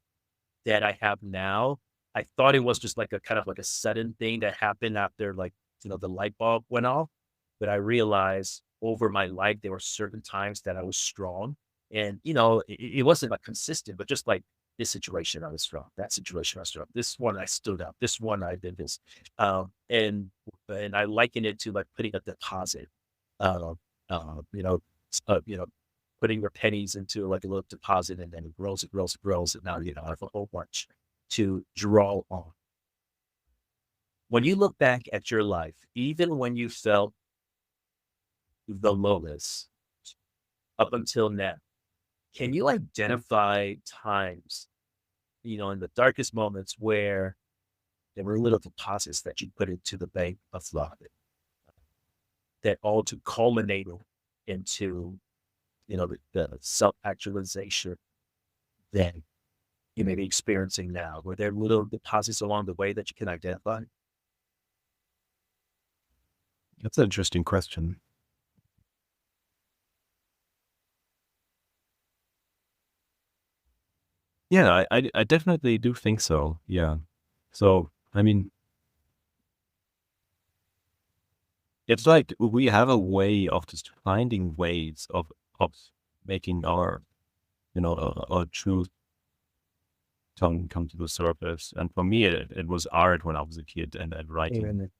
that I have now. I thought it was just like a kind of like a sudden thing that happened after like, the light bulb went off. But I realized over my life, there were certain times that I was strong. And, it wasn't like consistent, but just like this situation I was strong, that situation I was strong. This one I stood up, this one I did this. And I liken it to like putting a deposit. Uh, you know, putting your pennies into like a little deposit and then it grows. And now, I have a whole bunch to draw on. When you look back at your life, even when you felt the lowest up until now, can you identify times, in the darkest moments where there were little deposits that you put into the bank of love that all to culminate into, the self-actualization that you may be experiencing now? Were there little deposits along the way that you can identify? That's an interesting question. Yeah, I definitely do think so. Yeah. So, I mean, it's like we have a way of just finding ways of making our truth come to the surface. And for me, it was art when I was a kid, and writing, Amen.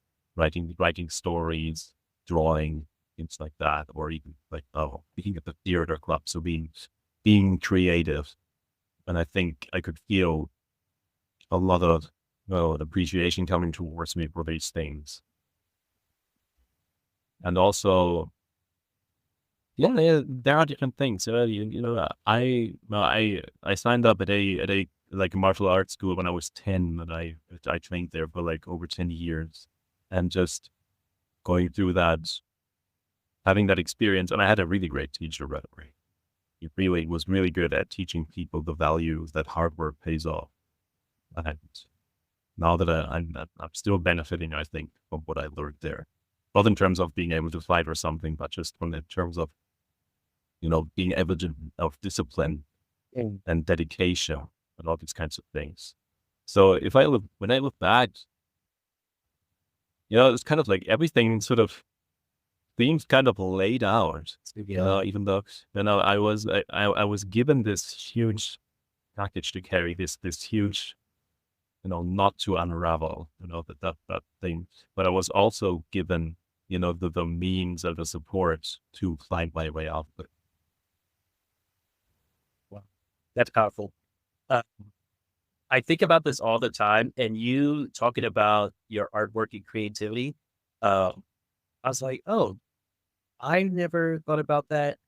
writing stories, drawing, things like that, or even like being at the theater club. So being creative, and I think I could feel a lot of appreciation coming towards me for these things, and also there are different things. I signed up at a like martial arts school when I was 10, and I trained there for like over 10 years, and just going through that, having that experience, and I had a really great teacher, by the way. He really was really good at teaching people the value that hard work pays off. And now that I'm still benefiting, I think, from what I learned there. not in terms of being able to fight or something, but just from in terms of, being able to of discipline and dedication and all these kinds of things. So when I look back, it's kind of like everything sort of seems kind of laid out, even though, I was given this huge package to carry, this huge, not to unravel, that thing. But I was also given, the means and the support to find my way out of it. Wow, that's powerful. Uh, I think about this all the time, and you talking about your artwork and creativity. Uh, I was like, oh, I never thought about that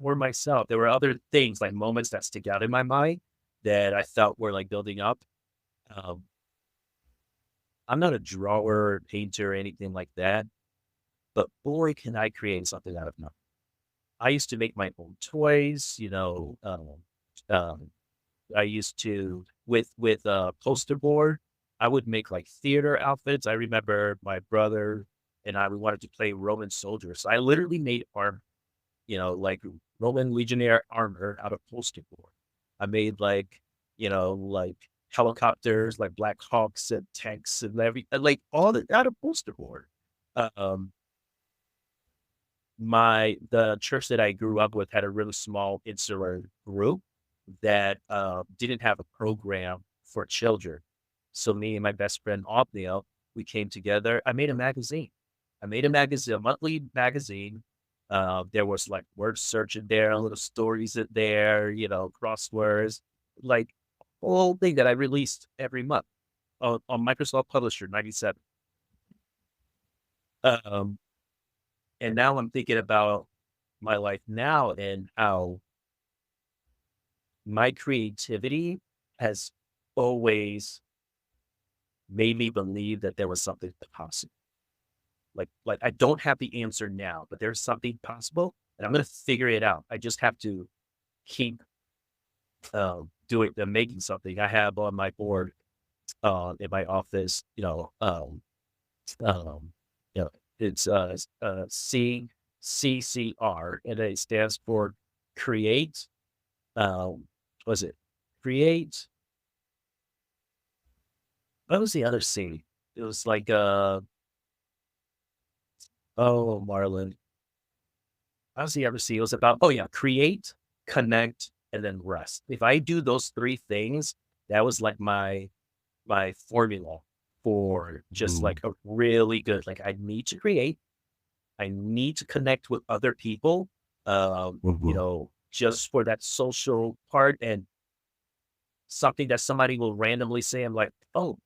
for myself. There were other things like moments that stick out in my mind that I felt were like building up. Um, I'm not a drawer, painter, or anything like that, but boy, can I create something out of nothing. I used to make my own toys, um, I used to with poster board, I would make like theater outfits. I remember my brother and I, we wanted to play Roman soldiers. So I literally made armor, like Roman legionnaire armor out of poster board. I made like helicopters, like Black Hawks and tanks and like all the out of poster board. Um, the church that I grew up with had a really small insular group that didn't have a program for children. So me and my best friend Othniel, we came together. I made a magazine. I made a magazine, a monthly magazine. There was like word search in there, little stories in there, crosswords, like a whole thing that I released every month on Microsoft Publisher 97. Um, and now I'm thinking about my life now and how my creativity has always made me believe that there was something possible. Like I don't have the answer now, but there's something possible, and I'm gonna figure it out. I just have to keep doing making something. I have on my board in my office, um, it's CCCR, and it stands for create. Was it create? What was the other C? It was like oh, Marlon. What was the other C? It was about, oh yeah, create, connect, and then rest. If I do those three things, that was like my formula for just Mm. like a really good, like I need to create, I need to connect with other people, Mhm. just for that social part and something that somebody will randomly say, I'm like, oh,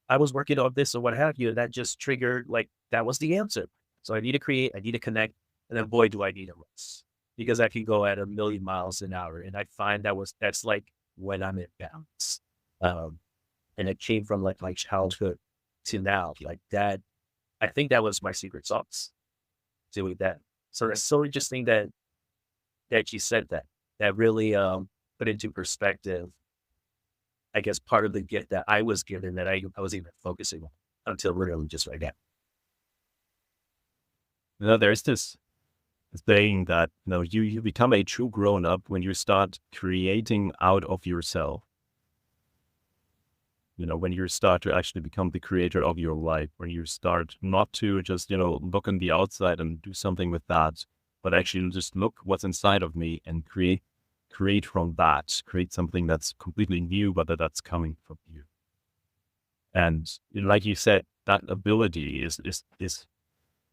I was working on this or what have you. And that just triggered, like, that was the answer. So I need to create, I need to connect. And then, boy, do I need a rest because I can go at a million miles an hour. And I find that's like when I'm in balance. Um, and it came from like my childhood to now, like that. I think that was my secret sauce doing that. So it's so interesting that you said that. That really put into perspective, I guess, part of the gift that I was given that I was even focusing on until literally just right now. There's this saying that you become a true grown up when you start creating out of yourself. When you start to actually become the creator of your life, when you start not to just look on the outside and do something with that, but actually just look what's inside of me and create from that, create something that's completely new, but that's coming from you. And like you said, that ability is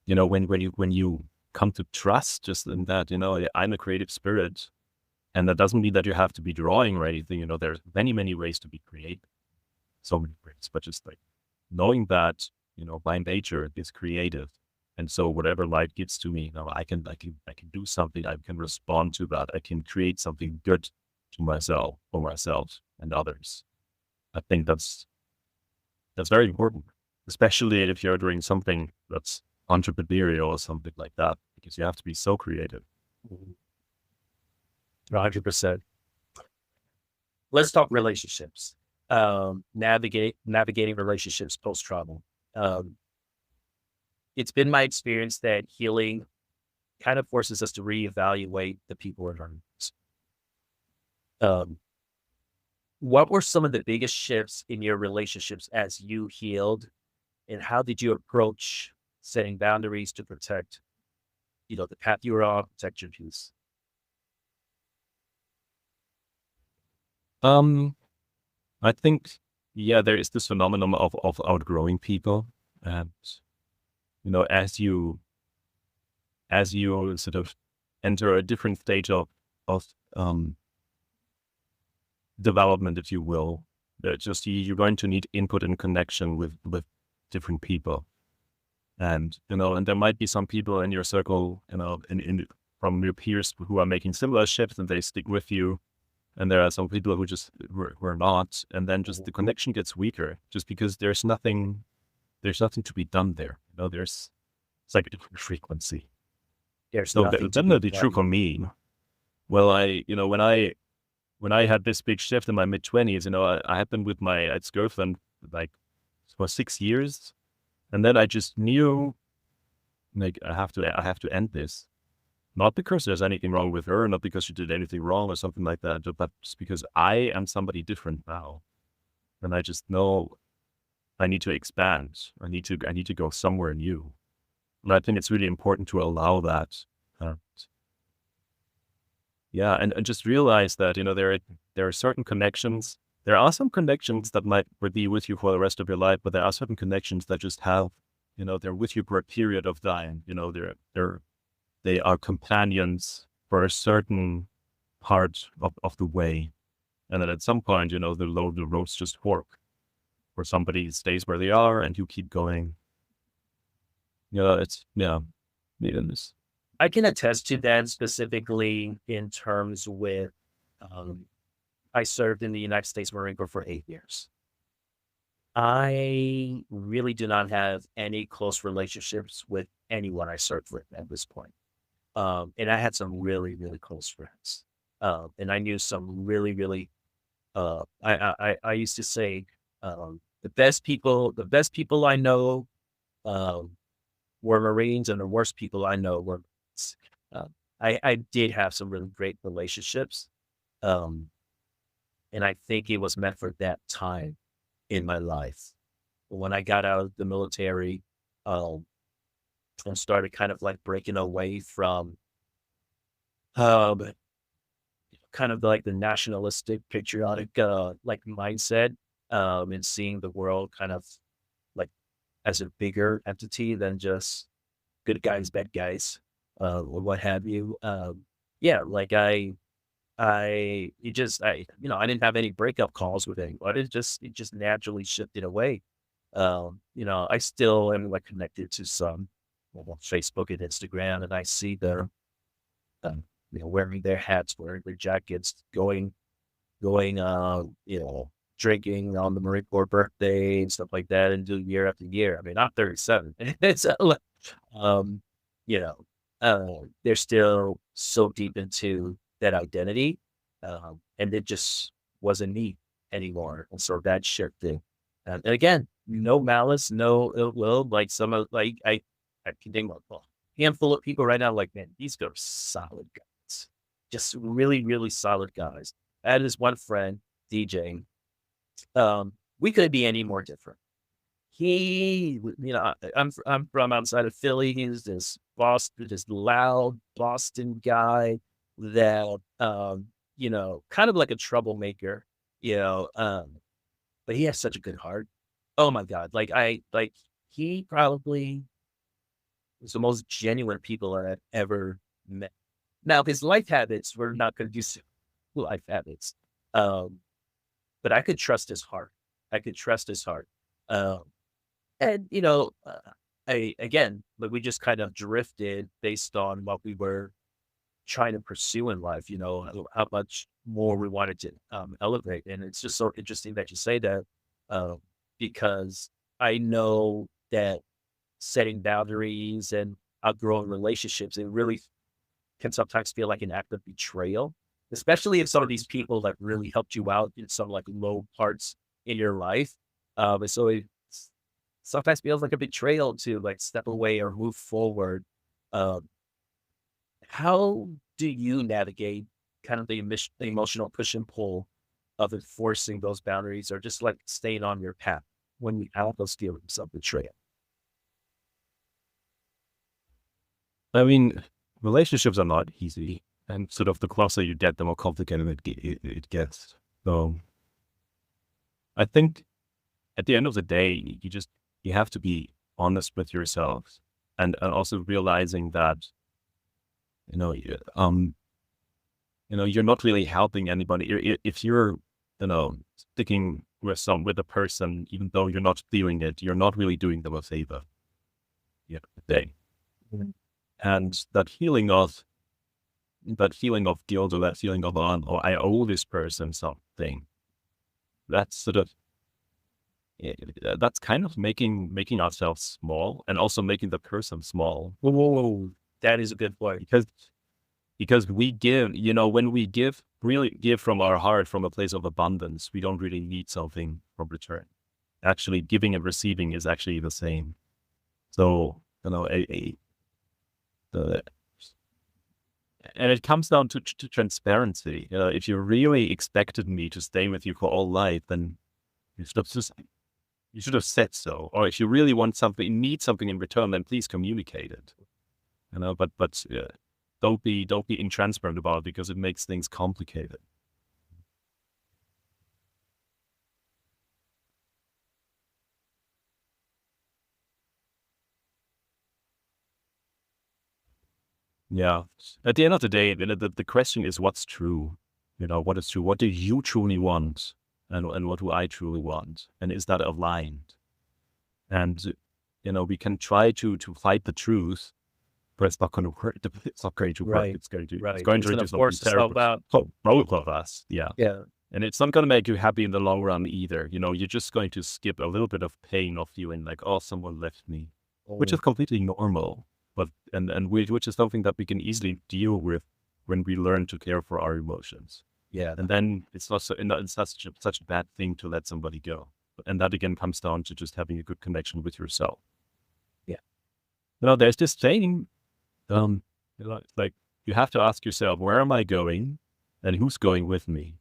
when you come to trust just in that, I'm a creative spirit. And that doesn't mean that you have to be drawing or anything. There's many, many ways to be creative. So many ways, but just like knowing that, by nature is creative. And so whatever life gives to me, I can do something. I can respond to that. I can create something good to myself, for myself and others. I think that's very important, especially if you're doing something that's entrepreneurial or something like that, because you have to be so creative. 100%. Let's talk relationships. Navigating relationships post trauma. Um, it's been my experience that healing kind of forces us to reevaluate the people in our lives. Um, what were some of the biggest shifts in your relationships as you healed, and how did you approach setting boundaries to protect, the path you were on, protect your peace? Um, I think, yeah, there is this phenomenon of outgrowing people, and as you sort of enter a different stage of development, if you will, just you're going to need input and connection with different people, and there might be some people in your circle, in from your peers who are making similar shifts and they stick with you. And there are some people who just who are not, and then just the connection gets weaker, just because there's nothing to be done there. It's like a different frequency. There's So nothing to be definitely true done. for me. Well, when I had this big shift in my mid-20s, I had been with my ex-girlfriend like for 6 years, and then I just knew, like, I have to end this. Not because there's anything wrong with her, not because she did anything wrong or something like that, but just because I am somebody different now, and I just know I need to expand. I need to go somewhere new, and I think it's really important to allow that. Uh, yeah, and just realize that there are certain connections. There are some connections that might be with you for the rest of your life, but there are certain connections that just have, they're with you for a period of time. They are companions for a certain part of the way. And then at some point, the roads just fork, where somebody stays where they are and you keep going. Yeah. This. I can attest to that specifically in terms with, um, I served in the United States Marine Corps for 8 years. I really do not have any close relationships with anyone I served with at this point. And I had some really, really close friends. And I knew some really, really, I used to say, the best people I know, um, were Marines, and the worst people I know were Marines. I did have some really great relationships. Um, and I think it was meant for that time in my life. When I got out of the military, um, and started kind of like breaking away from, um, kind of like the nationalistic, patriotic, like mindset, and seeing the world kind of like as a bigger entity than just good guys, bad guys, or what have you. Yeah, like I didn't have any breakup calls with anyone. It just naturally shifted away. I still am like connected to some, on Facebook and Instagram, and I see their, um, wearing their hats, wearing their jackets, going, drinking on the Marine Corps birthday and stuff like that, and do year after year. I mean, I'm 37. It's um, you know, they're still so deep into that identity, and it just wasn't me anymore. And so that shifted. And again, no malice, no ill will. Like some of like I can think of a handful of people right now. Like, man, these are solid guys, just really, really solid guys. I had this one friend, DJ. We couldn't be any more different. I'm from outside of Philly. He's this loud Boston guy that, kind of like a troublemaker, you know, um, but he has such a good heart. Oh my God. He probably was the most genuine people that I've ever met. Now, his life habits were not conducive to life habits. Um, but I could trust his heart. I could trust his heart. Um, And, but we just kind of drifted based on what we were trying to pursue in life, how much more we wanted to, elevate. And it's just so interesting that you say that, uh, because I know that setting boundaries and outgrowing relationships, it really can sometimes feel like an act of betrayal, especially if some of these people like really helped you out in some like low parts in your life. And so sometimes feels like a betrayal to like step away or move forward. Um, how do you navigate kind of the emotional push and pull of enforcing those boundaries or just like staying on your path when you have those feelings of betrayal? I mean, relationships are not easy, and sort of the closer you get, the more complicated it gets. So I think at the end of the day, you have to be honest with yourself, and also realizing that you know you- um you're not really helping anybody. If you're sticking with a person, even though you're not feeling it, you're not really doing them a favor. Yeah, day. Mhm. And that feeling of guilt, or that feeling of I owe this person something. That's sort of that's kind of making ourselves small, and also making the person small, Whoa, that is a good point. because we give, when we really give from our heart, from a place of abundance, we don't really need something from return. Actually, giving and receiving is actually the same. So, the and it comes down to transparency. If you really expected me to stay with you for all life, then you should have just you should have said so. Or if you really want something, need something in return, then please communicate it. But don't be intransparent about it, because it makes things complicated. Yeah. At the end of the day, the question is what's true. What is true? What do you truly want, and what do I truly want? And is that aligned? And we can try to fight the truth, but it's not going to work. It's not going to work. Right. It's Right. going It's to going to do something force terrible itself out. for both of us. Yeah. Yeah. And it's not going to make you happy in the long run either. You're just going to skip a little bit of pain of feeling like, oh, someone left me, which Oh, is completely normal. But which is something that we can easily deal with when we learn to care for our emotions. yeah. And then it's not it's such a bad thing to let somebody go. And that again comes down to just having a good connection with yourself. Yeah. There's this saying, it's like you have to ask yourself, where am I going, and who's going with me,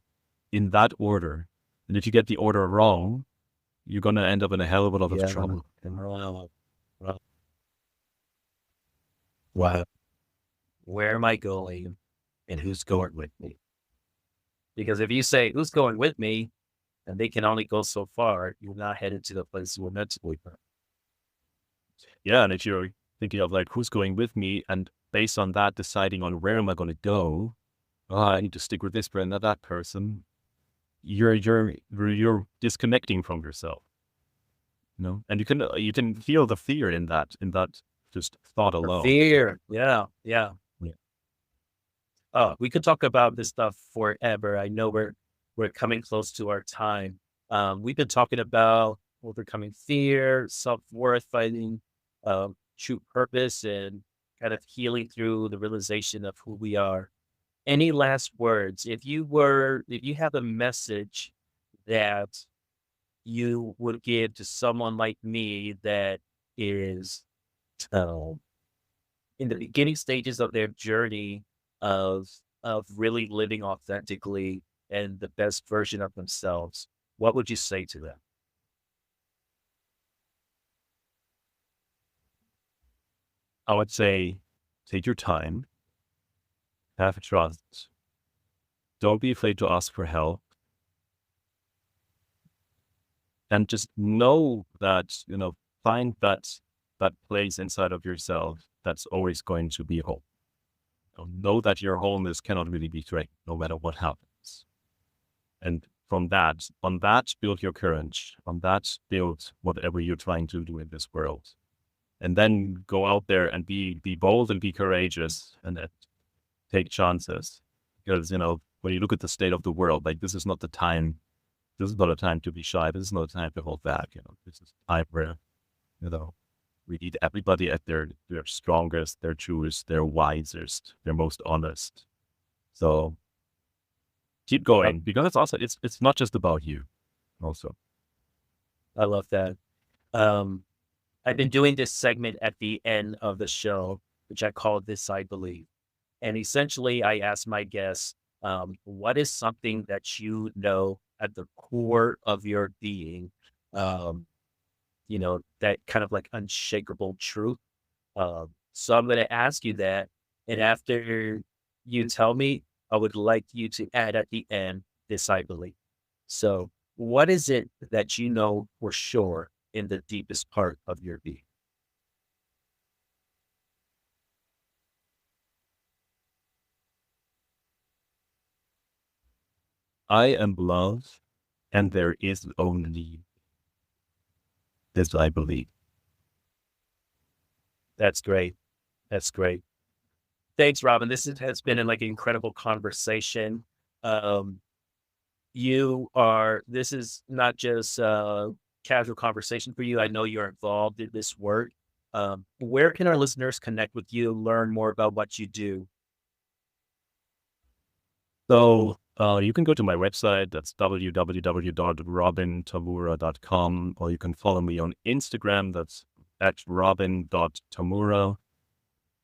in that order. And if you get the order wrong, you're gonna end up in a hell of a lot of Yeah. trouble. Wow. Wow. Wow. Where am I going and who's going with me? Because if you say, who's going with me, and they can only go so far, you're not headed to the place you were meant to be. Yeah, and if you're thinking of like who's going with me, and based on that deciding on where am I going to go, oh, I need to stick with this friend, not that person. You're disconnecting from yourself, and you can feel the fear in that just thought Or alone. fear. Yeah. Yeah. Yeah. Oh, we could talk about this stuff forever. I know we're coming close to our time. We've been talking about overcoming fear, self-worth, finding true purpose, and kind of healing through the realization of who we are. Any last words? If you have a message that you would give to someone like me that is um, in the beginning stages of their journey of really living authentically and the best version of themselves, what would you say to them? I would say, take your time, have trust, don't be afraid to ask for help, and just know that, find that place inside of yourself that's always going to be home. Know that your wholeness cannot really be threatened, no matter what happens. And on that, build your courage. On that, build whatever you're trying to do in this world. And then go out there and be bold and be courageous, and take chances. Because, when you look at the state of the world, like this is not the time. This is not a time to be shy. This is not a time to hold back. This is a time where, you know, we need everybody at their strongest, their truest, their wisest, their most honest. So keep I, going, because it's not just about you also. I love that. I've been doing this segment at the end of the show, which I call This I Believe. And essentially, I ask my guests, what is something that you know at the core of your being, um, that kind of like unshakable truth? So I'm going to ask you that. And after you tell me, I would like you to add at the end, This I Believe. So, what is it that you know for sure in the deepest part of your being? I am love, and there is only this I believe. That's great. That's great. Thanks, Robin. Has been an like incredible conversation. Um, this is not just casual conversation for you. I know you're involved in this work. Where can our listeners connect with you, learn more about what you do? So you can go to my website. That's www.robintamura.com, or you can follow me on Instagram. That's at robin.tamura.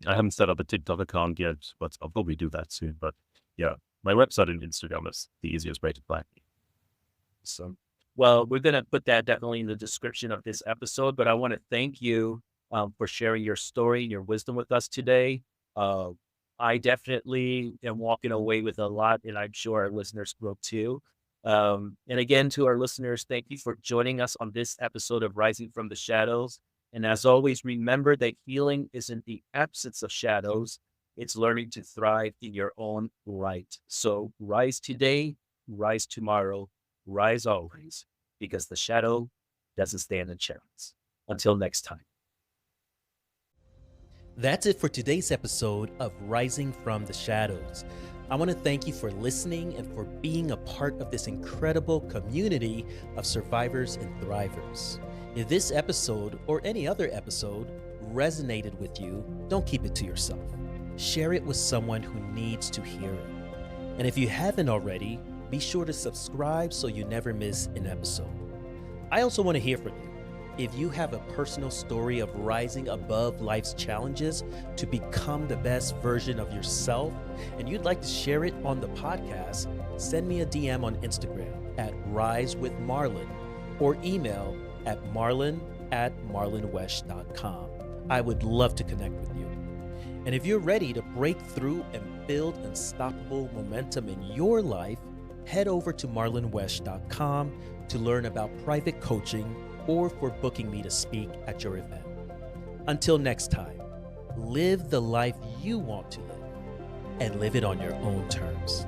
I haven't set up a TikTok account yet, but I'll probably do that soon. But yeah, my website and Instagram is the easiest way to find me. So, well, we're going to put that definitely in the description of this episode, but I want to thank you for sharing your story and your wisdom with us today. Uh, I definitely am walking away with a lot, and I'm sure our listeners will too. And again, to our listeners, thank you for joining us on this episode of Rising from the Shadows. And as always, remember that healing isn't the absence of shadows, it's learning to thrive in your own right. So rise today, rise tomorrow, rise always, because the shadow doesn't stand a chance. Until next time. That's it for today's episode of Rising from the Shadows. I want to thank you for listening and for being a part of this incredible community of survivors and thrivers. If this episode or any other episode resonated with you, don't keep it to yourself. Share it with someone who needs to hear it. And if you haven't already, be sure to subscribe so you never miss an episode. I also want to hear from you. If you have a personal story of rising above life's challenges to become the best version of yourself, and you'd like to share it on the podcast, send me a DM on Instagram at Rise with Marlon or email at marlon@marlonwesh.com. I would love to connect with you. And if you're ready to break through and build unstoppable momentum in your life, head over to marlonwesh.com to learn about private coaching or for booking me to speak at your event. Until next time, live the life you want to live and live it on your own terms.